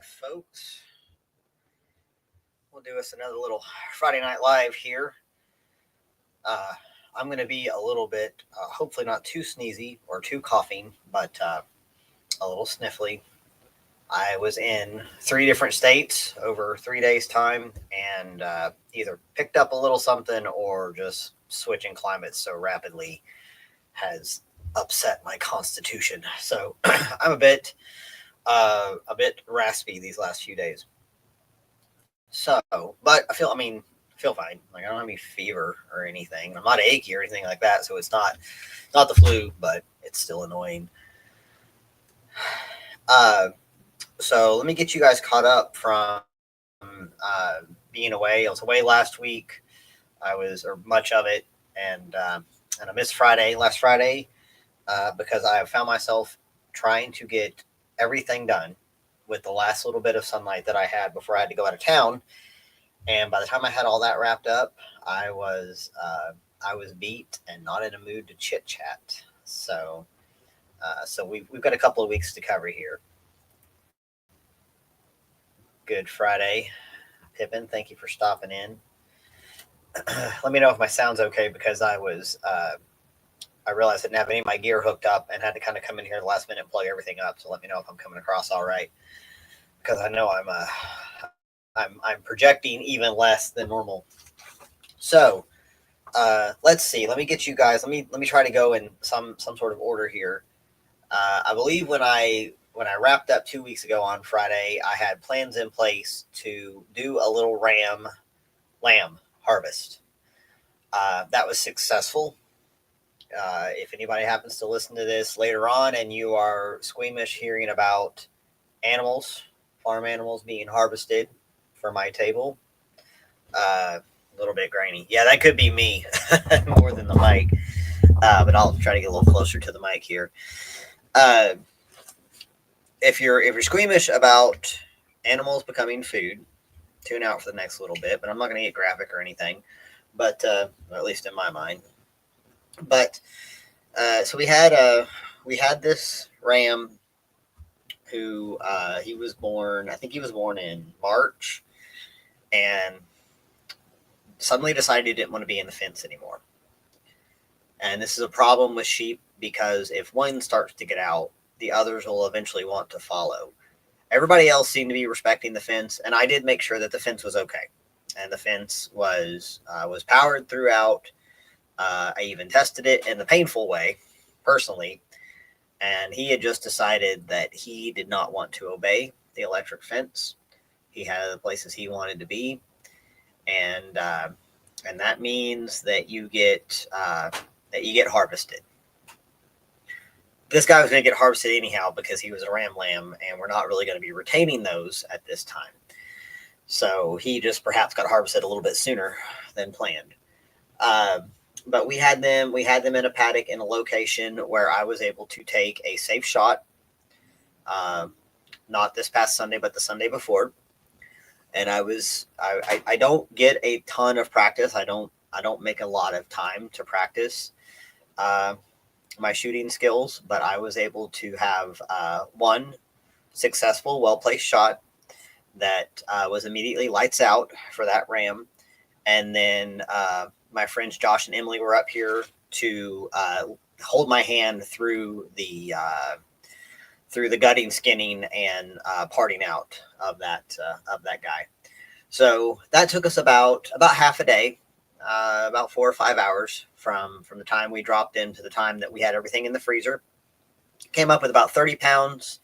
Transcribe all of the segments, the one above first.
Folks. We'll do us another little Friday Night Live here. Uh, I'm going to be a little bit, hopefully not too sneezy or too coughing, but a little sniffly. I was in three different states over 3 days' time and either picked up a little something or just switching climates so rapidly has upset my constitution. So I'm a bit raspy these last few days. So, but I feel fine. Like I don't have any fever or anything. I'm not achy or anything like that. So it's not the flu, but it's still annoying. Uh, so let me get you guys caught up from being away. I was away last week. Or much of it, and I missed last Friday, because I have found myself trying to get everything done with the last little bit of sunlight that I had before I had to go out of town. And by the time I had all that wrapped up, I was beat and not in a mood to chit chat. So we've got a couple of weeks to cover here. Good Friday, Pippin. Thank you for stopping in. Let me know if my sound's okay because I realized I didn't have any of my gear hooked up and had to kind of come in here at the last minute and plug everything up. So let me know if I'm coming across all right because I know I'm projecting even less than normal. So let's see. Let me get you guys. Let me try to go in some sort of order here. I believe when I wrapped up 2 weeks ago on Friday, I had plans in place to do a little lamb harvest. That was successful. If anybody happens to listen to this later on and you are squeamish hearing about animals, farm animals being harvested for my table, a little bit grainy. Yeah, that could be me more than the mic, but I'll try to get a little closer to the mic here. Uh, if you're squeamish about animals becoming food, tune out for the next little bit. But I'm not going to get graphic or anything, but at least in my mind. But so we had this ram who he was born. I think he was born in March, and suddenly decided he didn't want to be in the fence anymore. And this is a problem with sheep because if one starts to get out, the others will eventually want to follow. Everybody else seemed to be respecting the fence, and I did make sure that the fence was okay. And the fence was powered throughout. I even tested it in the painful way, personally, and he had just decided that he did not want to obey the electric fence. He had other places he wanted to be, and that means that you get harvested. This guy was going to get harvested anyhow because he was a ram lamb, and we're not really going to be retaining those at this time. So he just perhaps got harvested a little bit sooner than planned. Uh, but we had them in a paddock in a location where I was able to take a safe shot. Uh, Not this past Sunday, but the Sunday before. And I don't get a ton of practice. I don't make a lot of time to practice uh, my shooting skills, but I was able to have one successful, well placed shot that was immediately lights out for that ram. And then my friends Josh and Emily were up here to hold my hand through the gutting, skinning, and parting out of that guy. So that took us about half a day, about 4 or 5 hours from the time we dropped in to the time that we had everything in the freezer. Came up with about 30 pounds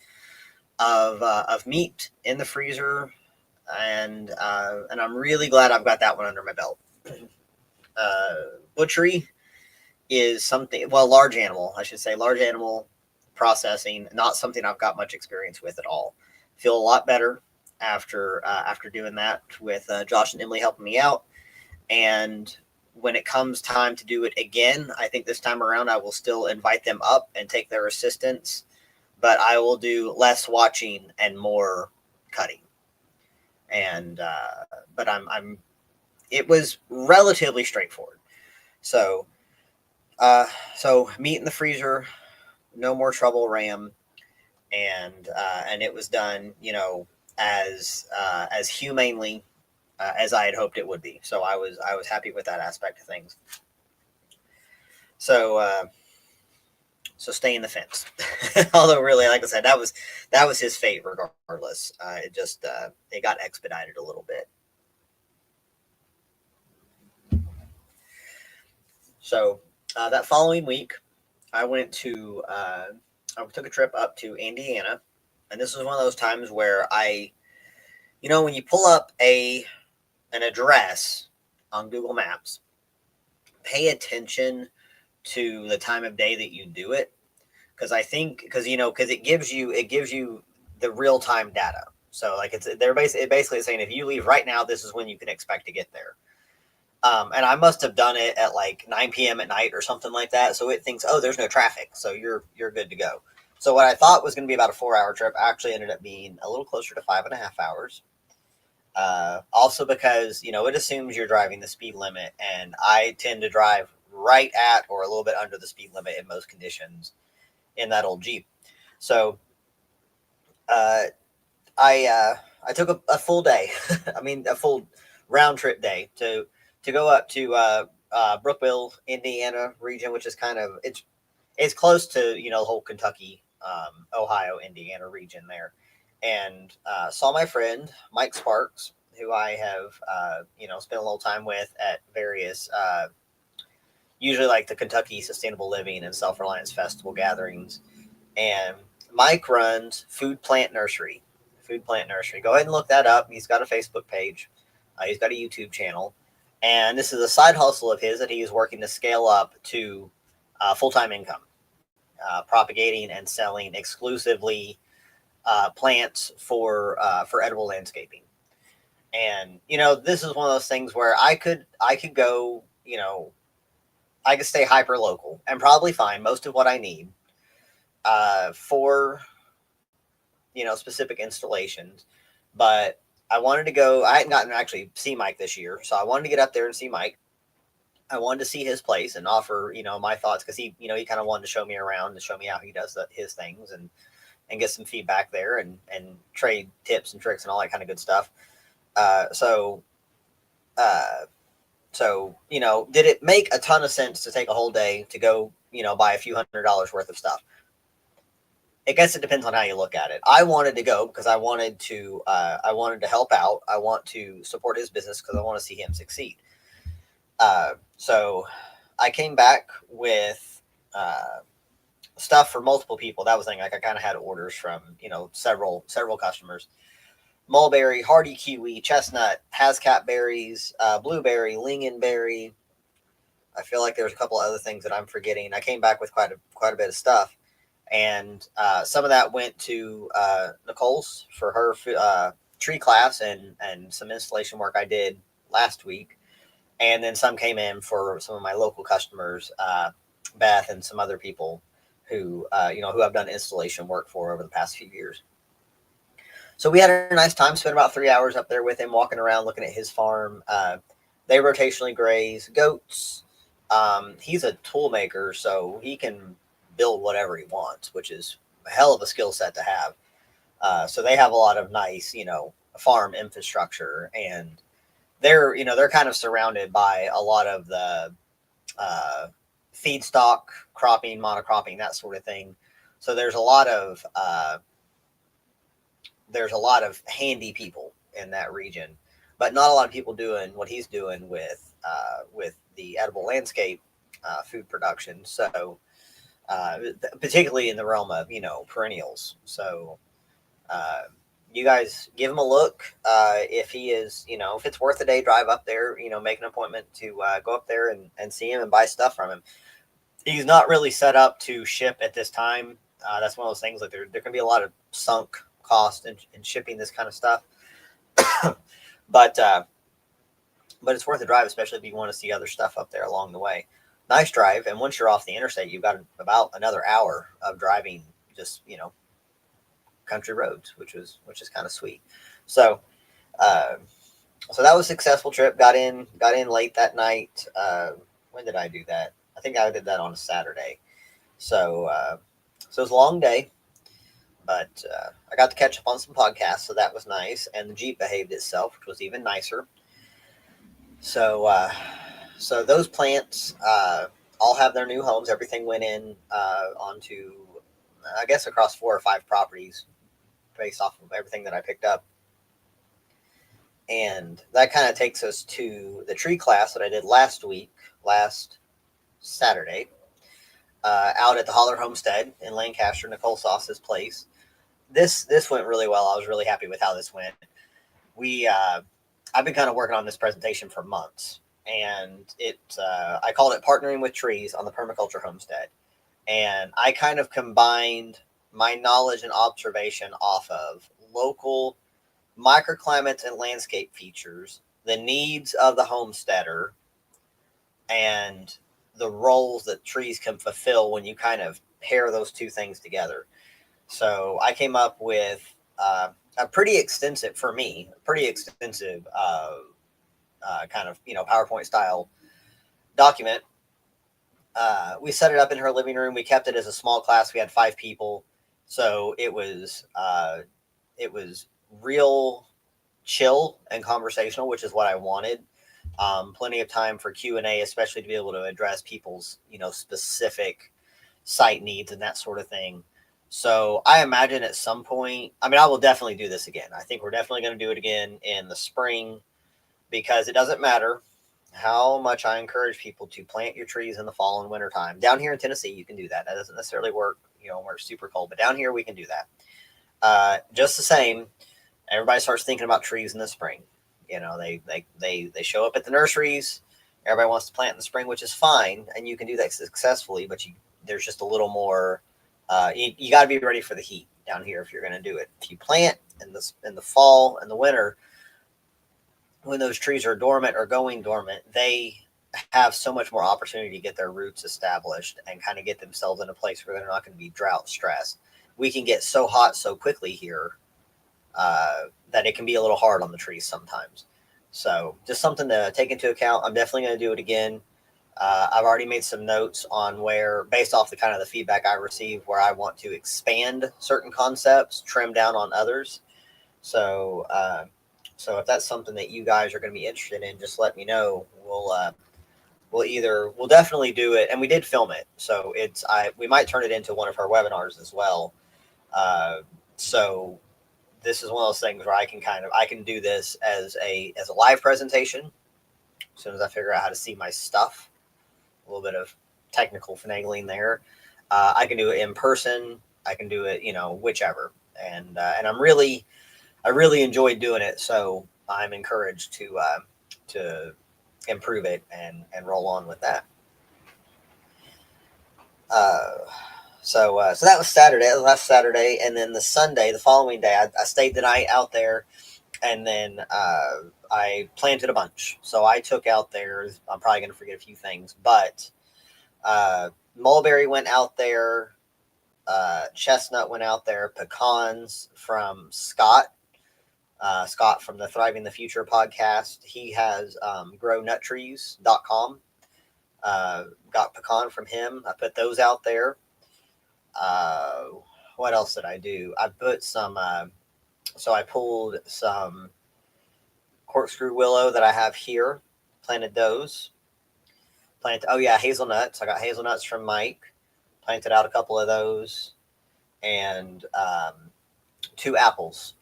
of meat in the freezer, and I'm really glad I've got that one under my belt. Butchery is something, well, large animal, I should say, large animal processing, not something I've got much experience with at all. Feel a lot better after doing that with Josh and Emily helping me out. And when it comes time to do it again, I think this time around I will still invite them up and take their assistance, but I will do less watching and more cutting. And but I'm it was relatively straightforward. So so meat in the freezer, no more trouble ram, and it was done, as humanely as I had hoped it would be. So I was happy with that aspect of things. So so stay in the fence. Although really, like I said, that was his fate regardless. It just it got expedited a little bit. So that following week, I went to I took a trip up to Indiana, and this was one of those times where when you pull up an address on Google Maps, pay attention to the time of day that you do it, because I think because it gives you the real time data. So like it basically saying if you leave right now, this is when you can expect to get there. And I must have done it at like 9 p.m. at night or something like that. So it thinks, oh, there's no traffic, so you're good to go. So what I thought was going to be about a 4 hour trip actually ended up being a little closer to 5.5 hours. Also because it assumes you're driving the speed limit, and I tend to drive right at or a little bit under the speed limit in most conditions in that old Jeep. So uh, I took a full day, I mean a full round trip day to go up to Brookville, Indiana region, which is kind of it's close to the whole Kentucky, Ohio, Indiana region there, and saw my friend Mike Sparks, who I have spent a little time with at various usually like the Kentucky Sustainable Living and Self Reliance Festival gatherings, and Mike runs Food Plant Nursery. Food Plant Nursery. Go ahead and look that up. He's got a Facebook page. He's got a YouTube channel, and this is a side hustle of his that he is working to scale up to full-time income, propagating and selling exclusively plants for edible landscaping. And this is one of those things where I could go, I could stay hyper local and probably find most of what I need for specific installations. But I wanted to go. I hadn't gotten to actually see Mike this year, so I wanted to get up there and see Mike. I wanted to see his place and offer my thoughts, because he kind of wanted to show me around and show me how he does his things, and get some feedback there, and trade tips and tricks and all that kind of good stuff. Uh, so uh, did it make a ton of sense to take a whole day to go buy a few $100s worth of stuff? I guess it depends on how you look at it. I wanted to go because I wanted to help out. I want to support his business because I want to see him succeed. So I came back with stuff for multiple people. That was the thing. Like I kind of had orders from several customers: mulberry, hardy kiwi, chestnut, hascap berries, blueberry, lingonberry. I feel like there's a couple of other things that I'm forgetting. I came back with quite a bit of stuff. And some of that went to Nicole's for her tree class and some installation work I did last week. And then some came in for some of my local customers, Beth and some other people who I've done installation work for over the past few years. So we had a nice time, spent about 3 hours up there with him, walking around, looking at his farm. They rotationally graze goats. He's a tool maker, so he can build whatever he wants, which is a hell of a skill set to have. So they have a lot of nice, farm infrastructure, and they're kind of surrounded by a lot of the feedstock cropping, monocropping, that sort of thing. So there's a lot of handy people in that region, but not a lot of people doing what he's doing with the edible landscape food production. So particularly in the realm of perennials. So you guys give him a look. If he is, if it's worth a day drive up there, make an appointment to go up there and see him and buy stuff from him. He's not really set up to ship at this time. That's one of those things, like there can be a lot of sunk cost in shipping this kind of stuff. but it's worth a drive, especially if you want to see other stuff up there along the way. Nice drive, and once you're off the interstate, you've got about another hour of driving, just country roads, which is kind of sweet. So so that was a successful trip. Got in late that night. When did I do that? I think I did that on a Saturday. So so it was a long day. But I got to catch up on some podcasts, so that was nice. And the Jeep behaved itself, which was even nicer. So, so those plants all have their new homes. Everything went in onto, I guess, across 4 or 5 properties based off of everything that I picked up. And that kind of takes us to the tree class that I did last Saturday, out at the Holler Homestead in Lancaster, Nicole Sauce's place. This went really well. I was really happy with how this went. We I've been kind of working on this presentation for months, and I called it Partnering with Trees on the Permaculture Homestead, and I kind of combined my knowledge and observation off of local microclimates and landscape features, the needs of the homesteader, and the roles that trees can fulfill when you kind of pair those two things together. So I came up with a pretty extensive, for me, kind of, PowerPoint style document. We set it up in her living room. We kept it as a small class. We had 5 people, so it was real chill and conversational, which is what I wanted. Plenty of time for Q&A, especially to be able to address people's, specific site needs and that sort of thing. So I imagine at some point, I mean, I will definitely do this again. I think we're definitely going to do it again in the spring, because it doesn't matter how much I encourage people to plant your trees in the fall and winter time. Down here in Tennessee, you can do that. That doesn't necessarily work, where it's super cold, but down here we can do that. Just the same, everybody starts thinking about trees in the spring. They show up at the nurseries. Everybody wants to plant in the spring, which is fine, and you can do that successfully. But there's just a little more. You got to be ready for the heat down here if you're going to do it. If you plant in the fall and the winter, when those trees are dormant or going dormant, they have so much more opportunity to get their roots established and kind of get themselves in a place where they're not going to be drought stressed. We can get so hot so quickly here that it can be a little hard on the trees sometimes. So just something to take into account. I'm definitely going to do it again. I've already made some notes on where, based off the kind of the feedback I received, where I want to expand certain concepts, trim down on others. So, so if that's something that you guys are going to be interested in, just let me know. We'll definitely do it, and we did film it, so we might turn it into one of her webinars as well. So this is one of those things where I can do this as a live presentation as soon as I figure out how to see my stuff. A little bit of technical finagling there. I can do it in person. I can do it, whichever. And I really enjoyed doing it. So I'm encouraged to improve it and roll on with that. So that was Saturday, last Saturday, and then the Sunday, the following day, I stayed the night out there, and then I planted a bunch. So I took out there. I'm probably going to forget a few things, but mulberry went out there, chestnut went out there, pecans from Scott. Scott from the Thriving the Future podcast. He has grownutTrees.com. Got pecan from him. I put those out there. What else did I do? I put some, so I pulled some corkscrew willow that I have here, planted those. Hazelnuts. I got hazelnuts from Mike. Planted out a couple of those. And 2 apples,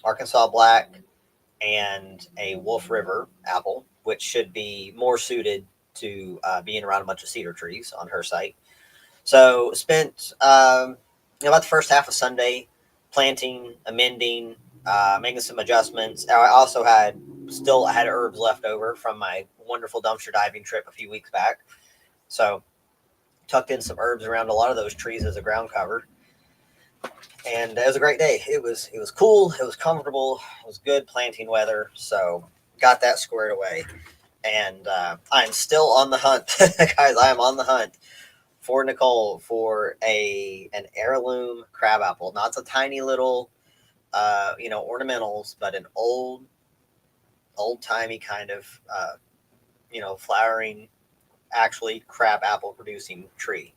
Arkansas Black and a Wolf River apple, which should be more suited to being around a bunch of cedar trees on her site. So spent about the first half of Sunday planting, amending, making some adjustments. I also had herbs left over from my wonderful dumpster diving trip a few weeks back. So tucked in some herbs around a lot of those trees as a ground cover. And it was a great day. It was cool. It was comfortable. It was good planting weather. So got that squared away. And I'm still on the hunt, guys. I am on the hunt for Nicole for an heirloom crab apple. Not the tiny little, ornamentals, but an old timey kind of, flowering, actually crab apple producing tree.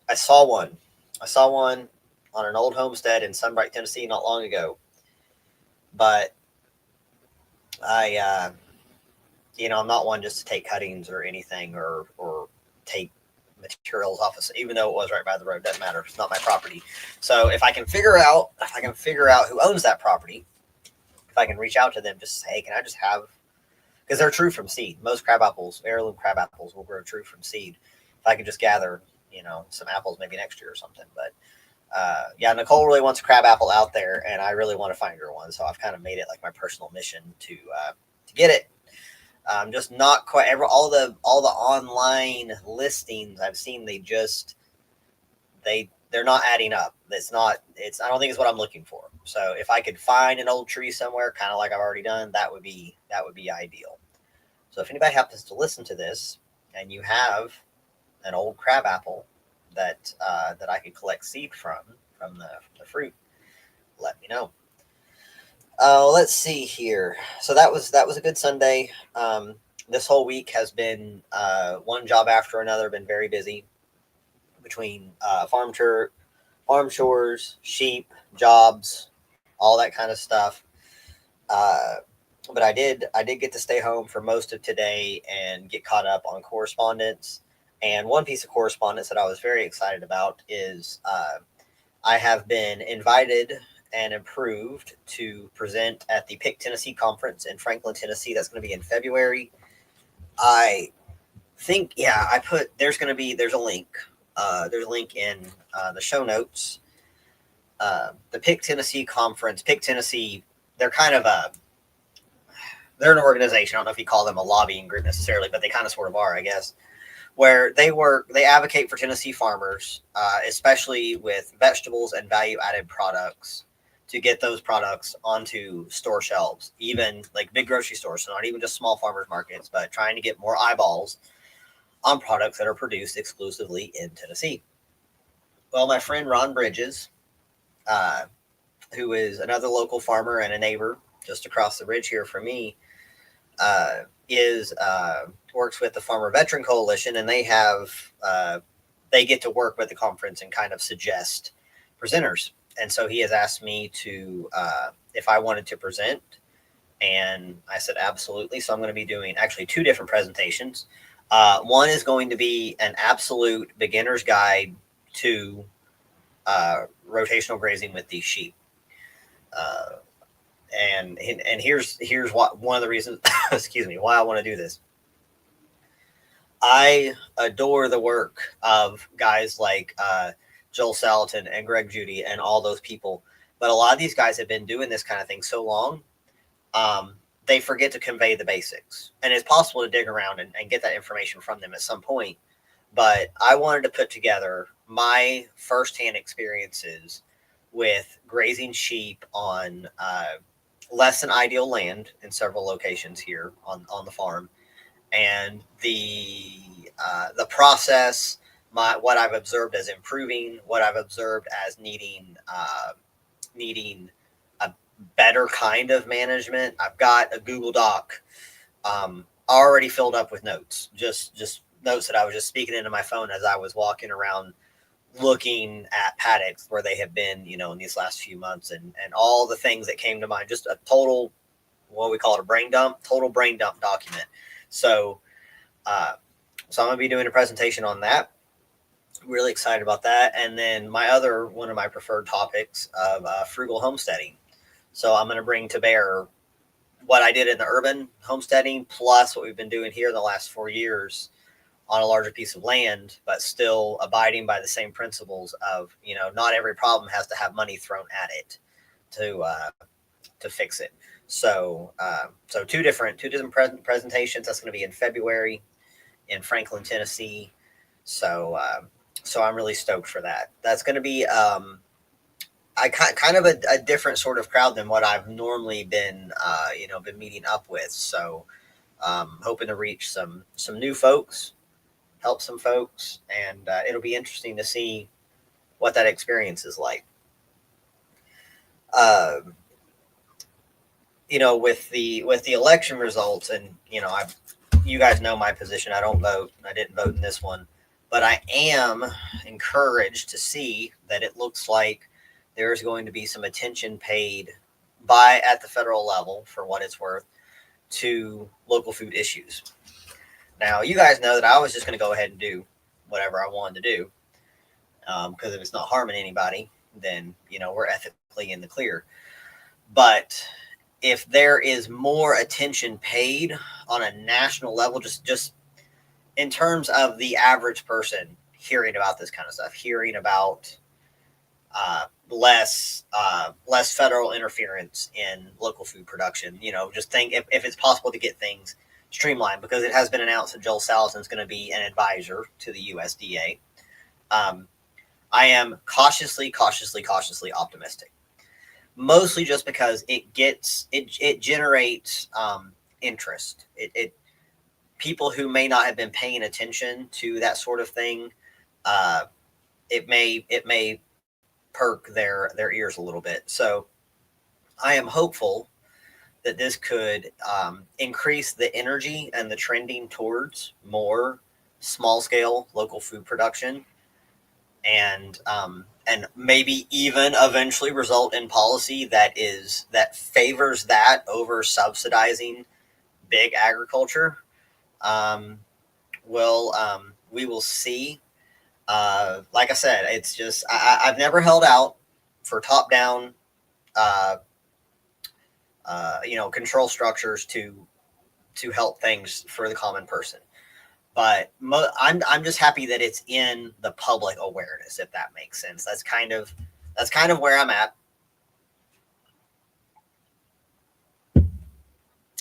I saw one. I saw one on an old homestead in Sunbright, Tennessee, not long ago. But I, I'm not one just to take cuttings or anything or take materials off of, even though it was right by the road, doesn't matter. It's not my property. So if I can figure out who owns that property, if I can reach out to them, just say, hey, can I just have, because they're true from seed. Most crab apples, heirloom crab apples, will grow true from seed. If I could just gather, some apples maybe next year or something. But yeah, Nicole really wants a crab apple out there, and I really want to find her one. So I've kind of made it like my personal mission to get it. Just not quite all the online listings I've seen. They're not adding up. I don't think it's what I'm looking for. So if I could find an old tree somewhere, kind of like I've already done, that would be ideal. So if anybody happens to listen to this and you have an old crab apple that I could collect seed from the fruit, let me know. Let's see here. So that was a good Sunday. This whole week has been one job after another. Been very busy between farm chores, sheep, jobs, all that kind of stuff. But I did get to stay home for most of today and get caught up on correspondence. And one piece of correspondence that I was very excited about is I have been invited and approved to present at the Pick Tennessee Conference in Franklin, Tennessee. That's going to be in February. I think, yeah, there's a link. There's a link in the show notes. The Pick Tennessee Conference, Pick Tennessee, they're an organization. I don't know if you call them a lobbying group necessarily, but they kind of sort of are, I guess, where they advocate for Tennessee farmers, especially with vegetables and value-added products, to get those products onto store shelves, even like big grocery stores, so not even just small farmers markets, but trying to get more eyeballs on products that are produced exclusively in Tennessee. Well, my friend Ron Bridges, who is another local farmer and a neighbor just across the bridge here from me, works with the Farmer Veteran Coalition, and they get to work with the conference and kind of suggest presenters. And so he has asked me to if I wanted to present, and I said absolutely. So I'm going to be doing actually two different presentations. One is going to be an absolute beginner's guide to rotational grazing with these sheep. And here's what one of the reasons, excuse me, why I want to do this. I adore the work of guys like Joel Salatin and Greg Judy and all those people. But a lot of these guys have been doing this kind of thing so long, they forget to convey the basics. And it's possible to dig around and get that information from them at some point. But I wanted to put together my firsthand experiences with grazing sheep on less than ideal land in several locations here on the farm, and the process, what I've observed as improving, what I've observed as needing a better kind of management. I've got a Google Doc already filled up with notes, just notes that I was just speaking into my phone as I was walking around looking at paddocks where they have been, in these last few months, and all the things that came to mind. Just a total, what we call it, total brain dump document. So I'm going to be doing a presentation on that. Really excited about that. And then one of my preferred topics of frugal homesteading. So I'm going to bring to bear what I did in the urban homesteading, plus what we've been doing here in the last 4 years on a larger piece of land, but still abiding by the same principles of, not every problem has to have money thrown at it to fix it. So two different presentations. That's going to be in February in Franklin, Tennessee. So I'm really stoked for that. That's going to be kind of a different sort of crowd than what I've normally been meeting up with. So hoping to reach some new folks, help some folks, and it'll be interesting to see what that experience is like. With the election results, and you guys know my position. I don't vote. I didn't vote in this one, But I am encouraged to see that it looks like there's going to be some attention paid at the federal level, for what it's worth, to local food issues. Now, you guys know that I was just going to go ahead and do whatever I wanted to do, because if it's not harming anybody, then we're ethically in the clear. But if there is more attention paid on a national level, just in terms of the average person hearing about this kind of stuff, hearing about less federal interference in local food production, just think if it's possible to get things streamlined, because it has been announced that Joel Salatin is going to be an advisor to the USDA. I am cautiously optimistic, mostly just because it generates interest. It people who may not have been paying attention to that sort of thing, it may perk their ears a little bit. So I am hopeful that this could increase the energy and the trending towards more small scale local food production, and maybe even eventually result in policy that favors that over subsidizing big agriculture. We will see. Like I said, it's just I've never held out for top down, control structures to help things for the common person. But I'm just happy that it's in the public awareness, if that makes sense. That's kind of where I'm at.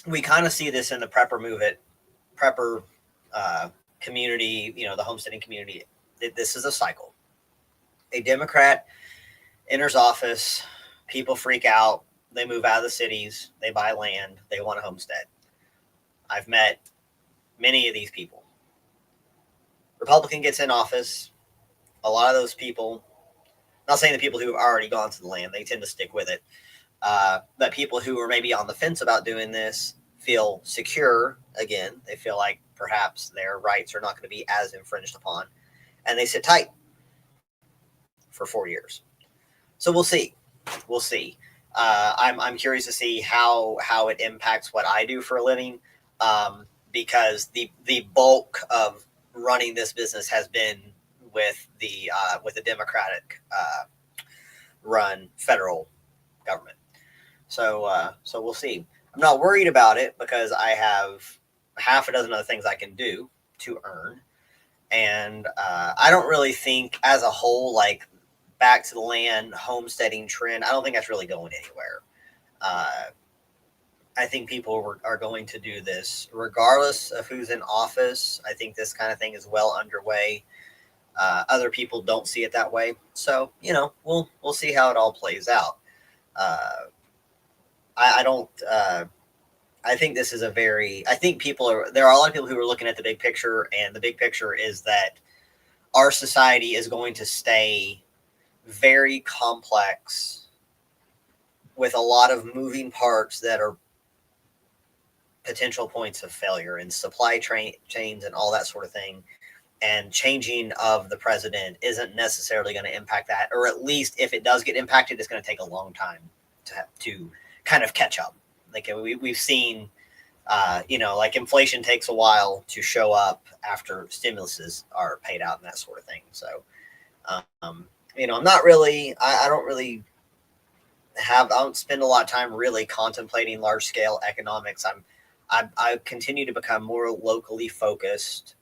We kind of see this in the prepper community, the homesteading community. This is a cycle. A Democrat enters office, people freak out, they move out of the cities, they buy land, they want a homestead. I've met many of these people. Republican gets in office, a lot of those people, not saying the people who have already gone to the land, they tend to stick with it, but people who are maybe on the fence about doing this feel secure again. They feel like perhaps their rights are not going to be as infringed upon, and they sit tight for 4 years. So we'll see. I'm curious to see how it impacts what I do for a living, because the bulk of running this business has been with the Democratic run federal government. So we'll see. I'm not worried about it because I have half a dozen other things I can do to earn. And I don't really think as a whole, like back to the land homesteading trend, I don't think that's really going anywhere. I think people are going to do this regardless of who's in office. I think this kind of thing is well underway. Other people don't see it that way. So, we'll see how it all plays out. I think this is I think there are a lot of people who are looking at the big picture, and the big picture is that our society is going to stay very complex with a lot of moving parts that are potential points of failure in supply chains and all that sort of thing. And changing of the president isn't necessarily going to impact that, or at least if it does get impacted, it's going to take a long time to kind of catch up. Like we've seen, like inflation takes a while to show up after stimuluses are paid out and that sort of thing. So, I'm not really, I don't spend a lot of time really contemplating large scale economics. I continue to become more locally focused,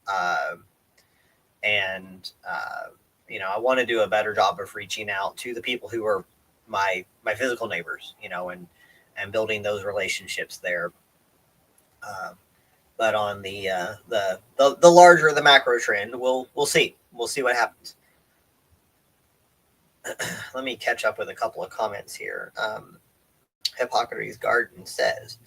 and I want to do a better job of reaching out to the people who are my physical neighbors, and building those relationships there. But on the larger, the macro trend, we'll see what happens. Let me catch up with a couple of comments here. Hippocrates Garden says,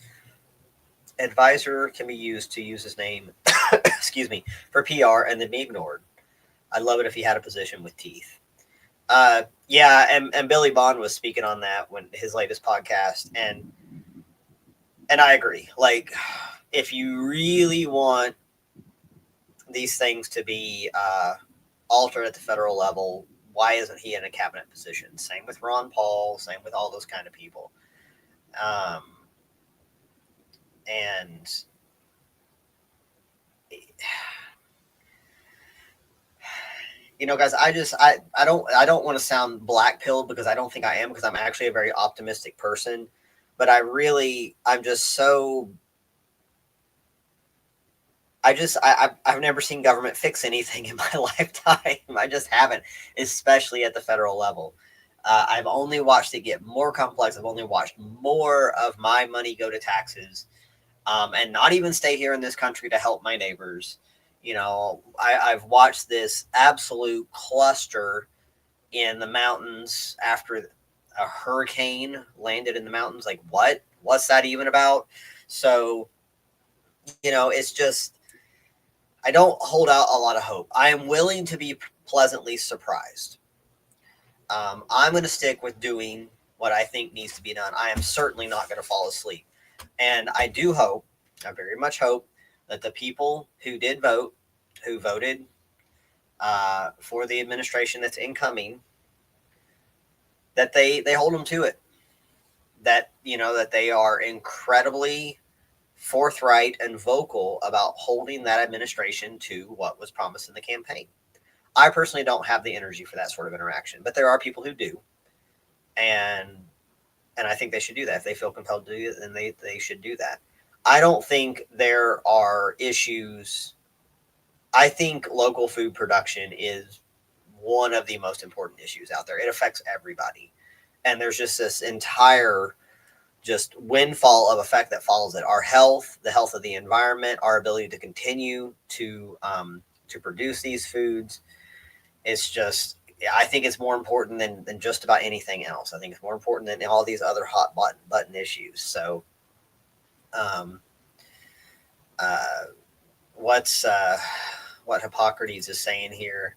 advisor can be used to use his name, excuse me, for PR and then be ignored. I'd love it if he had a position with teeth. Yeah, and Billy Bond was speaking on that when his latest podcast, and I agree. Like, if you really want these things to be altered at the federal level. Why isn't he in a cabinet position? Same with Ron Paul, same with all those kind of people. And guys, I don't want to sound black pilled, because I don't think I am, because I'm actually a very optimistic person. But I'm just so, I've never seen government fix anything in my lifetime. I just haven't, especially at the federal level. I've only watched it get more complex. I've only watched more of my money go to taxes, and not even stay here in this country to help my neighbors. I've watched this absolute cluster in the mountains after a hurricane landed in the mountains. Like, what's that even about? So, it's just, I don't hold out a lot of hope. I am willing to be pleasantly surprised. I'm going to stick with doing what I think needs to be done. I am certainly not going to fall asleep. And I very much hope that the people who did vote, who voted for the administration that's incoming, that they hold them to it. That, that they are incredibly forthright and vocal about holding that administration to what was promised in the campaign. I personally don't have the energy for that sort of interaction, but there are people who do. And I think they should do that. If they feel compelled to do it, then they should do that. I don't think there are issues. I think local food production is one of the most important issues out there. It affects everybody. And there's just this entire just windfall of effect that follows it. Our health, the health of the environment, our ability to continue to produce these foods. It's just, I think it's more important than just about anything else. I think it's more important than all these other hot button issues. So, what Hippocrates is saying here.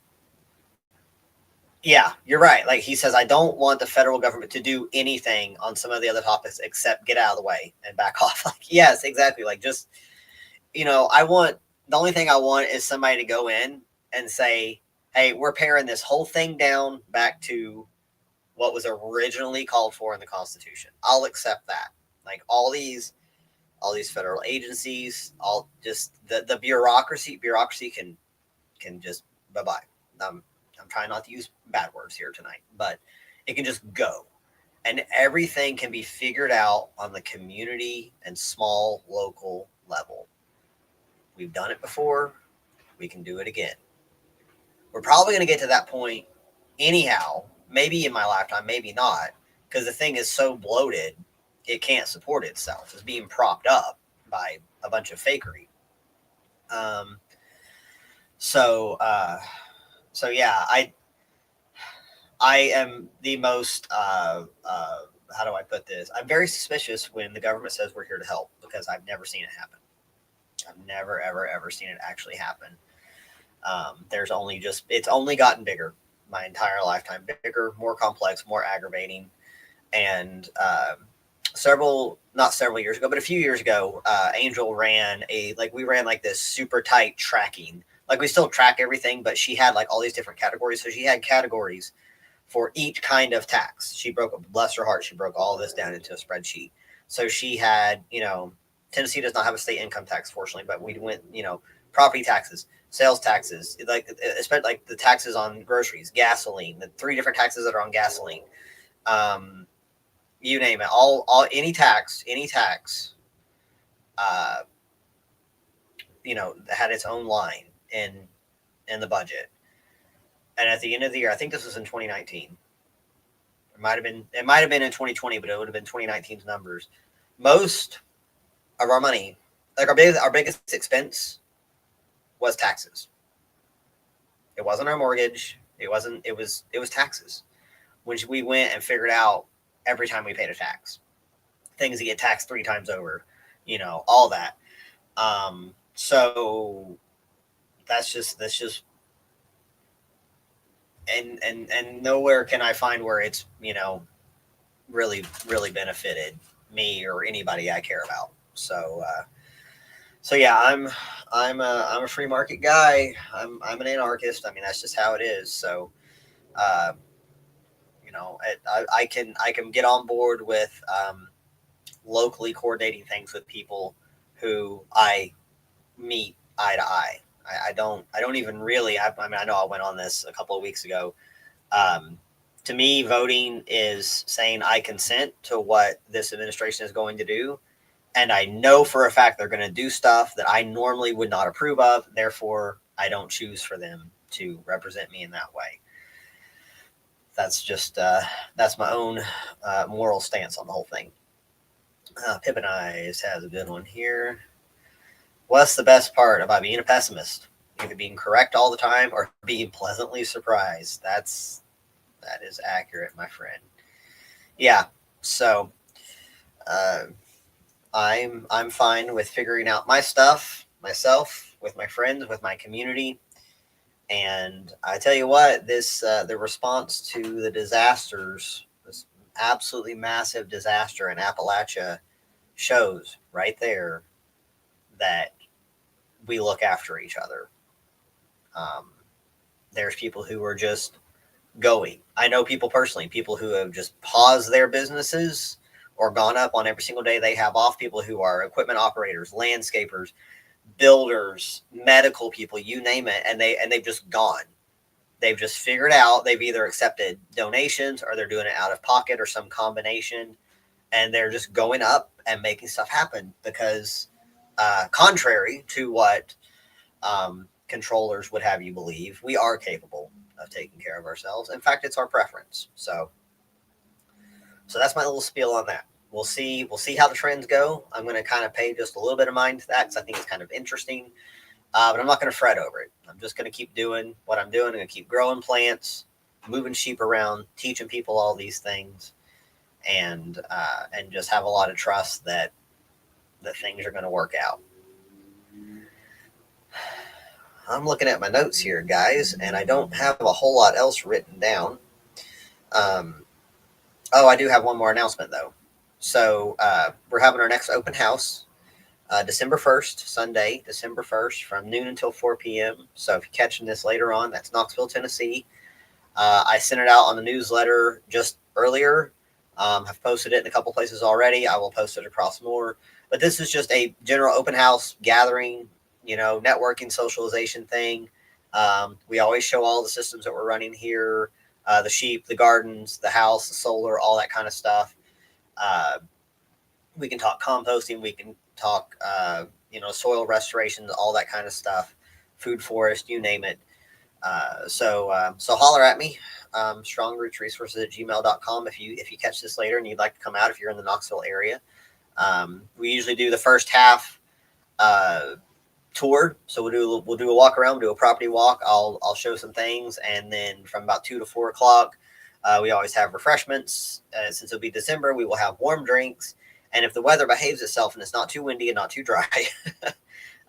Yeah, you're right. Like he says, I don't want the federal government to do anything on some of the other topics except get out of the way and back off. Like, yes, exactly. Like, just, the only thing I want is somebody to go in and say, hey, we're paring this whole thing down back to what was originally called for in the Constitution. I'll accept that. Like all these federal agencies, all just the bureaucracy can just bye-bye. I'm trying not to use bad words here tonight, but it can just go. And everything can be figured out on the community and small local level. We've done it before. We can do it again. We're probably going to get to that point anyhow, maybe in my lifetime, maybe not, because the thing is so bloated, it can't support itself. It's being propped up by a bunch of fakery. So yeah, I am the most, how do I put this? I'm very suspicious when the government says we're here to help, because I've never seen it happen. I've never, ever, ever seen it actually happen. It's only gotten bigger my entire lifetime, bigger, more complex, more aggravating. And, not several years ago, but a few years ago, Angel we ran like this super tight tracking. Like we still track everything, but she had like all these different categories. So she had categories for each kind of tax. Bless her heart, she broke all this down into a spreadsheet. So she had, Tennessee does not have a state income tax, fortunately, but we went, property taxes, sales taxes, especially like the taxes on groceries, gasoline, the 3 different taxes that are on gasoline. You name it, all any tax, had its own line in the budget. And at the end of the year, I think this was in 2019. It might have been in 2020, but it would have been 2019's numbers. Most of our money, like our biggest expense, was taxes. It wasn't our mortgage. It was taxes, which we went and figured out every time we paid a tax. Things that get taxed 3 times over, all that. So that's just and nowhere can I find where it's, really, really benefited me or anybody I care about. So So yeah, I'm a free market guy. I'm an anarchist. I mean, that's just how it is. So, uh, I can get on board with locally coordinating things with people who I meet eye to eye. I don't even really. I mean, I know I went on this a couple of weeks ago. Um, to me, voting is saying I consent to what this administration is going to do, and I know for a fact they're going to do stuff that I normally would not approve of. Therefore, I don't choose for them to represent me in that way. That's just that's my own moral stance on the whole thing. Pippin Eyes has a good one here. What's the best part about being a pessimist? Either being correct all the time or being pleasantly surprised. That is accurate, my friend. Yeah. So uh, I'm fine with figuring out my stuff myself, with my friends, with my community. And I tell you what, this the response to the disasters, this absolutely massive disaster in Appalachia, shows right there that we look after each other. Um, there's people who are just going. I know people personally, people who have just paused their businesses or gone up on every single day they have off, people who are equipment operators, landscapers, builders, medical people, you name it, and they've just gone. They've just figured out they've either accepted donations or they're doing it out of pocket or some combination, and they're just going up and making stuff happen because contrary to what controllers would have you believe, we are capable of taking care of ourselves. In fact, it's our preference. So that's my little spiel on that. We'll see how the trends go. I'm going to kind of pay just a little bit of mind to that because I think it's kind of interesting. But I'm not going to fret over it. I'm just going to keep doing what I'm doing. I'm going to keep growing plants, moving sheep around, teaching people all these things, and just have a lot of trust that things are going to work out. I'm looking at my notes here, guys, and I don't have a whole lot else written down. I do have one more announcement, though. So we're having our next open house December 1st, Sunday, December 1st, from noon until 4 p.m. So if you're catching this later on, that's Knoxville, Tennessee. I sent it out on the newsletter just earlier. I've posted it in a couple places already. I will post it across more. But this is just a general open house gathering, networking, socialization thing. We always show all the systems that we're running here, the sheep, the gardens, the house, the solar, all that kind of stuff. We can talk composting. We can talk, soil restorations, all that kind of stuff, food forest, you name it. So holler at me, strongrootsresources@gmail.com if you catch this later and you'd like to come out if you're in the Knoxville area. We usually do the first half tour, so we'll do a walk around, we'll do a property walk. I'll show some things, and then from about 2 to 4 o'clock, we always have refreshments. Since it'll be December, we will have warm drinks, and if the weather behaves itself and it's not too windy and not too dry,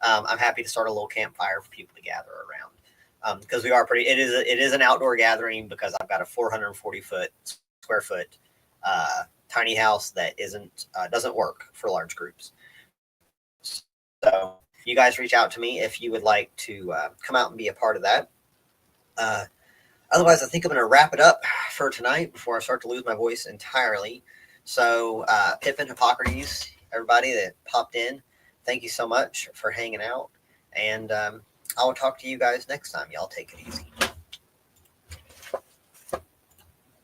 I'm happy to start a little campfire for people to gather around. Because we are it is an outdoor gathering because I've got a 440 square foot tiny house that doesn't work for large groups. So you guys reach out to me if you would like to come out and be a part of that. Otherwise, I think I'm going to wrap it up for tonight before I start to lose my voice entirely. So Pippin, Hippocrates, everybody that popped in, thank you so much for hanging out. And I will talk to you guys next time. Y'all take it easy.